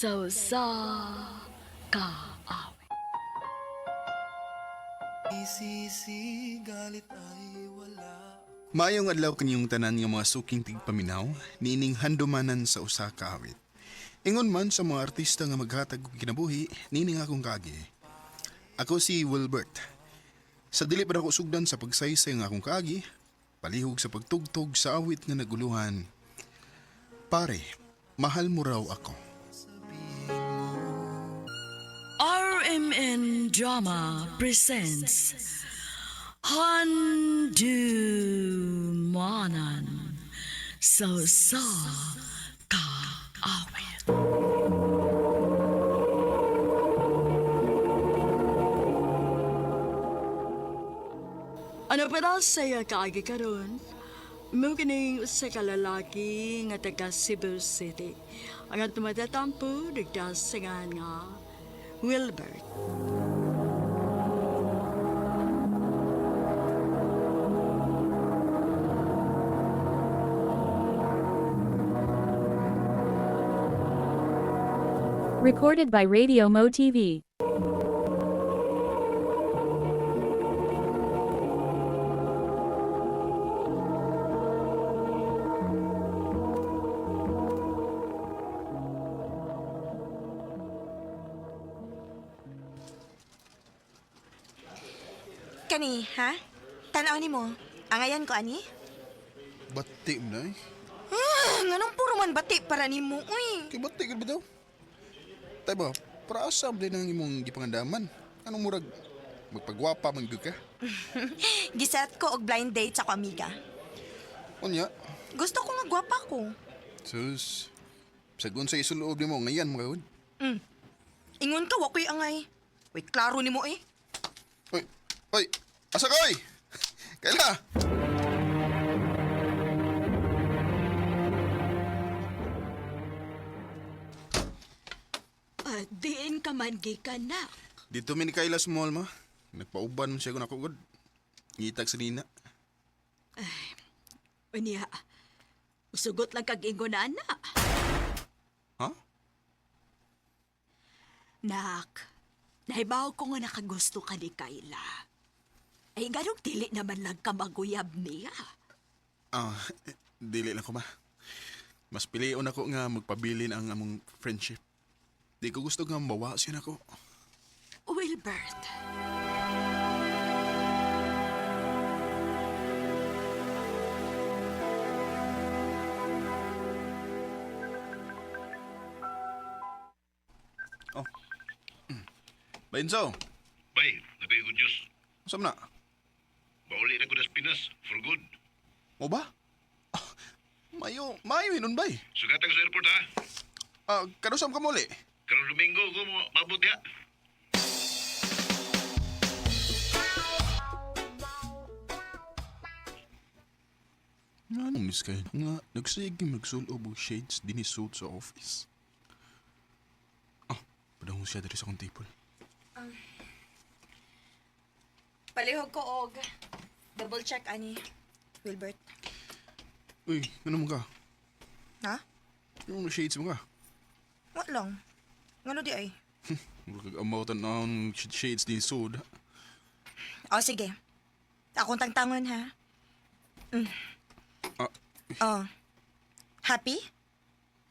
sa kaawit. Maayong adlaw kaninyong tanan nga mga suking tigpaminaw, niining handumanan sa usa ka awit. Ingon man sa mga artista nga maghatag og kinabuhi, niining akong kagi. Ako si Wilbert. Sa dili pa ako sugdan sa pagsaysay nga akong kagi, palihog sa pagtugtog sa awit nga naguluhan. Pare, mahal mo raw ako. RMN Drama presents Handumanan sa kaawit. Ano pa daw saya kaagi karon? Mukining sa kalalaki nga taga Cebu City. Ang tumatatampo nagdasingan nga Wilbert. Recorded by Radio Mo TV. Kani, ha? Tanaw ni mo. Angayan ko, ani? Bati mo na eh. Nganong puro man bati para ni mo, uy. Kay bati ka ba daw? Tay ba, para asam din ang imong gipangandaman. Anong murag magpagwapa man gyud ka? Gisat ko og blind date sa ko, amiga. Unya, Gusto ko nga gwapa ko. sus. Sagun sa isuloob nimo ngayon mga good. Ingon ka, wakoy angay. Uy, klaro ni mo, eh. Oy, oy, asa ka oy? Kaila? Diin ka man gikan na. Dito mi ni Kaila sa mall ma. Nagpauban man siya kung ako good. Ngitag sa nina. Unya, usugot lang kag ingon na. Ha? Nak, nahibaw ko nga nakagusto ka ni Kayla. Ay ganong dili naman lang ka maguyab niya. Ah, dili lang ko ma. Mas pilion ako nga magpabilin ang among friendship. Di ko gusto nga mawasin ako. Wilbert. Oh. Bainso, Bay, nabi good news. saan na? Bauli na ko nas Pinas, for good. Mo ba? Ah, mayo hinun bay. Sugatan ko sa airport ha. Kadusam ka muli. Karong Domingo ko mo mabot ya. Nga nung miss kayo nga nagsige magsulob og shades dinisod sa office. Padahong siya diri sa kong table. Palihog ko og double check, ani. Wilbert. Uy, ano mo ka? Ha? Yung shades mo ka? Wa lang. Ngano di ay? Mura kag amawtan na ang shades dinisod. O, sige. Akong tangtangon, ha? Oh. Happy?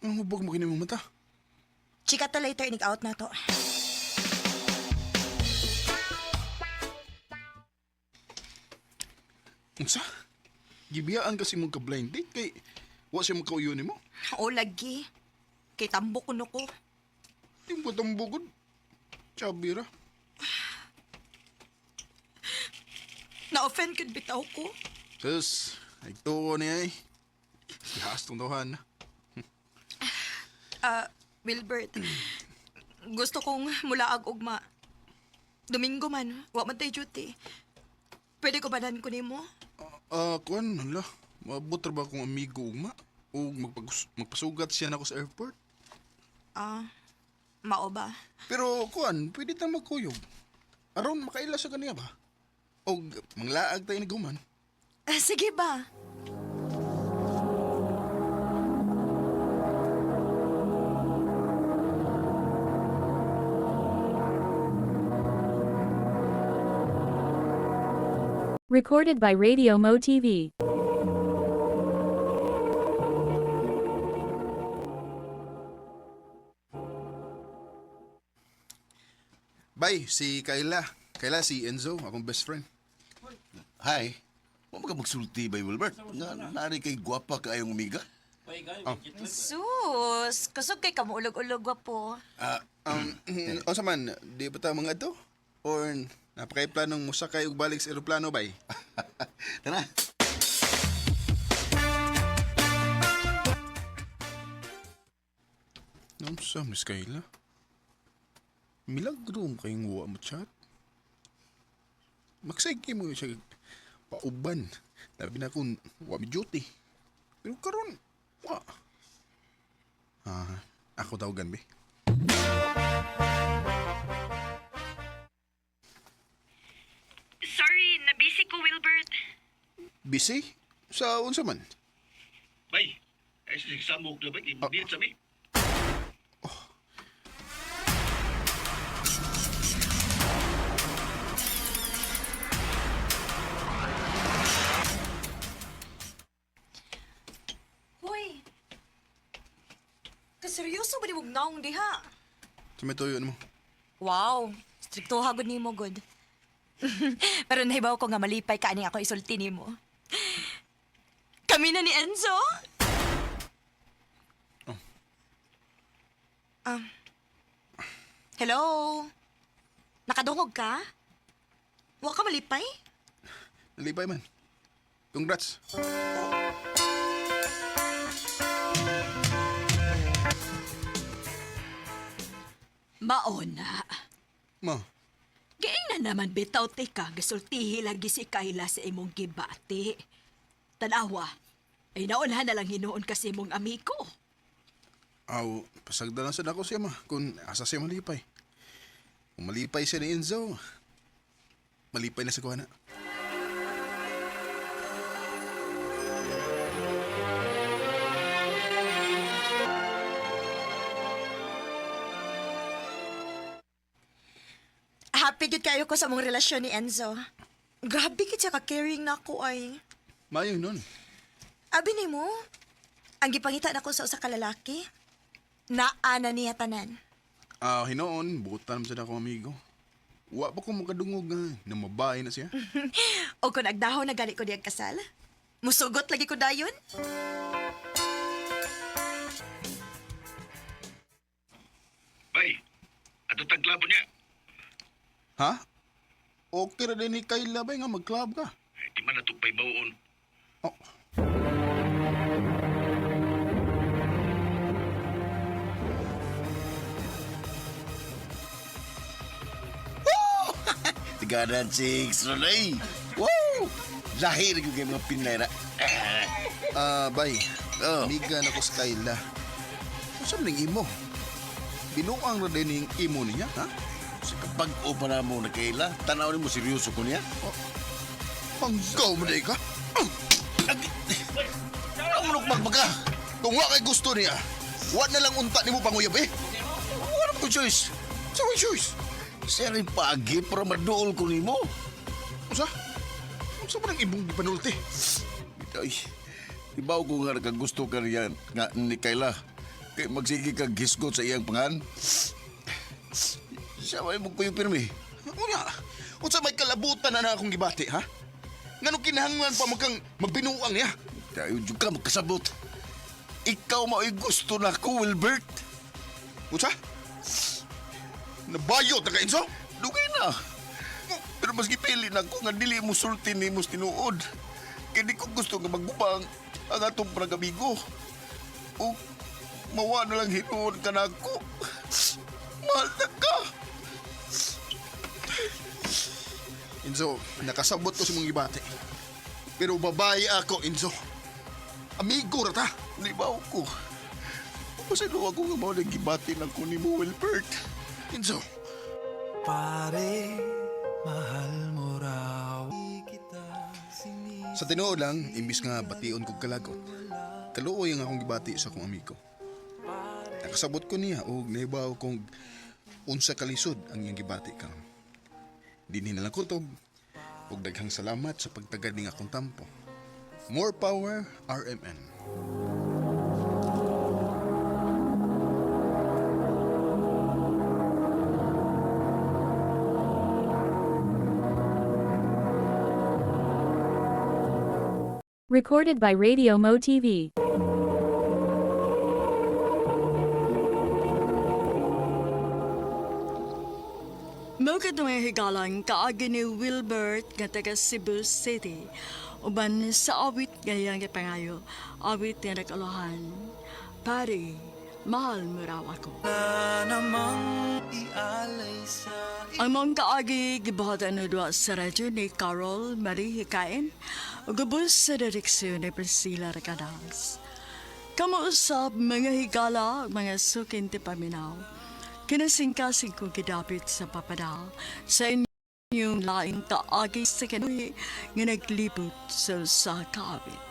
Ang hubog mo kinimong mata. Chika to later, inig out na to. Unsa? Gibiyaan kasi mong ka-blind date kay wa siya magkauyo nimo. O, lagi. Kay tambok ko ko. Yung batang bugod. Chabira. Na-offend kid bitaw ko. Sus, nagtuo niya eh. Ihas tong tawhan. Wilbert, gusto kong mulaag ugma. Domingo man, wa man tay duty. Pwede ko banan ko nimo? Kuan, hala. Mabot ra ba akong amigo ugma? O magpasugat siya na ako sa airport? Mao ba? Pero kuan, pwede tayong magkuyog. Aron makaila sa kaniya ba? O manglaag tayo ni Guman. Sige ba? Recorded by Radio Mo TV. Bay, si Kayla. Kayla, si Enzo, akong best friend. Hi. Huwag ka magsulti ba, Wilbert? Nga, nari kay gwapa ka ayong umiga. Sus, kusog kay kamuulog-ulog po. O sa man, di ba ta mga to? Or napakay planong musakay ug balik sa eroplano, bay? Tara. Namsa, Miss Kayla? Milagro mo kayong huwa mo chat. Magsayki mo siya pauban. Labi na kung huwa mi duty. Pero karon, wa. Ako tawagan, be. Sorry, nabisi ko, Wilbert. Busy? Sa unsa man? Bay, ay samok na ba? Hindi sa mi. Hoy, kaseryoso ba ni mong naong diha? Sa may tuyo mo. Wow, strikto hagod ni mo, good. Pero nahibaw ko nga malipay ka ani ako isulti ni mo. Kami na ni Enzo? Hello? Nakadungog ka? Wa ka malipay? Nalipay man. Congrats. Maona. Ma, Gaing na naman bitaw ti ka, gasultihi lagi si Kayla sa imong gibati. Tanawa, ay naunhan na lang hinuon kasi imong amigo. aw, pasagda lang sa ako siya, ma. Kung asa siya malipay. Kung malipay siya ni Enzo, malipay na sa kuha na. Happy gid kayo ko sa mong relasyon ni Enzo. Grabe gid siya ka-caring na ako ay. Mayo nun. Abi ni mo, ang gipangita na ko sa usa ka lalaki, naana niya tanan. Hinoon, butan sa akong amigo. Wa pa ko makadungog nga, na mabae na siya. O kung nagdaho na gali ko diyang kasal, musugot lagi ko dayon. Bay, ato tagklabo niya. Ha? Okay na din ni Kayla ba nga mag-club ka? Di man natupay bawon. Oh, Tiganan, chicks. Ronay. Wow! Lahir ko kayo mga pinayra. bay, Oh. migan ako sa Kayla. Saan ning imo? Binuang na din yung imo niya, ha? Sa kapag-o pa na mo na kaila, tanaw mo seryoso ko niya. Hanggaw mo na ka? Ang munok magbaga. Kung wa kay gusto niya, wa na lang unta ni mo panguyab eh. Wala ko choice. Sa may shoes. Siya rin pagi para maduol ko ni mo. Usa? Usa man ang ibong gipanulti? Ay, ibaw ko nga nakagusto ka riyan nga ni Kayla. Kay magsige kag gisgot sa iyang pangan. Siya may mo yung pirmi. Una, unsa may kalabutan na akong gibati, ha? Ngano kinahanglan pa magkang magbinuang niya? Tayo dyan ka magkasabot. Ikaw mao'y gusto na ko, Wilbert. Unsa? Nabayot na ka, Enzo? Dugay na. Pero mas gipili na ko nga dili mo sulti ni mo tinuod. Kaya di ko gusto nga magbubang ang atong pragamigo. O mawa na lang hinuon ka na ako. Mahal na ka. Enzo, nakasabot ko sa mong gibati. Pero babae ako, Enzo. Amigo ra ta. Libaw ko. Pasalo ako nga mao gibati ng ko ni mo, Wilbert. Enzo, Pare, mahal mo raw kita sa tinuod lang, imbis nga bation kog kalagot, kaluoy ang akong gibati sa akong amigo. Nakasabot ko niya o naibaw kong unsa kalisod ang iyang gibati karon. Dinhi na lang kutob, Ug daghang salamat sa pagtagad ning akong tampo. More power, RMN. Recorded by Radio Mo TV. Mugad na may higalang kaagi ni Wilbert nga taga Cebu City. Uban sa awit ngayang pangayo, awit nga nag-alohan. Pare, mahal mo raw ako. Na namang ialay sa Ang mong kaagi gibahatan na doon sa radyo ni Carol Marie Hikain o gabos sa direksyon ni Priscilla Recadas. Kamuusap mga higala mga sukin ti paminaw. Kinasingkasing ko gidapit sa papada sa inyong laing kaagi sa kanuhi nga naglibot sa kaawit.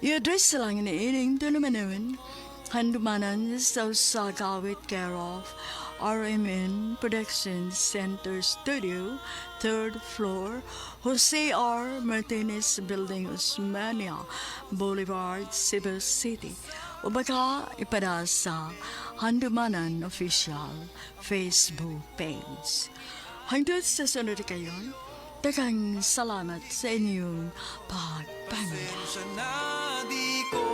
I-address lang na ining dalamanawin handumanan sa kaawit care of RMN Production Center Studio, 3rd floor, Jose R. Martinez Building, Osmania Boulevard, Cebu City. O baka ipada sa Handumanan Official Facebook page. Hanggang sa sunod kayo, daghang salamat sa inyong pagpamilya. sa na di ko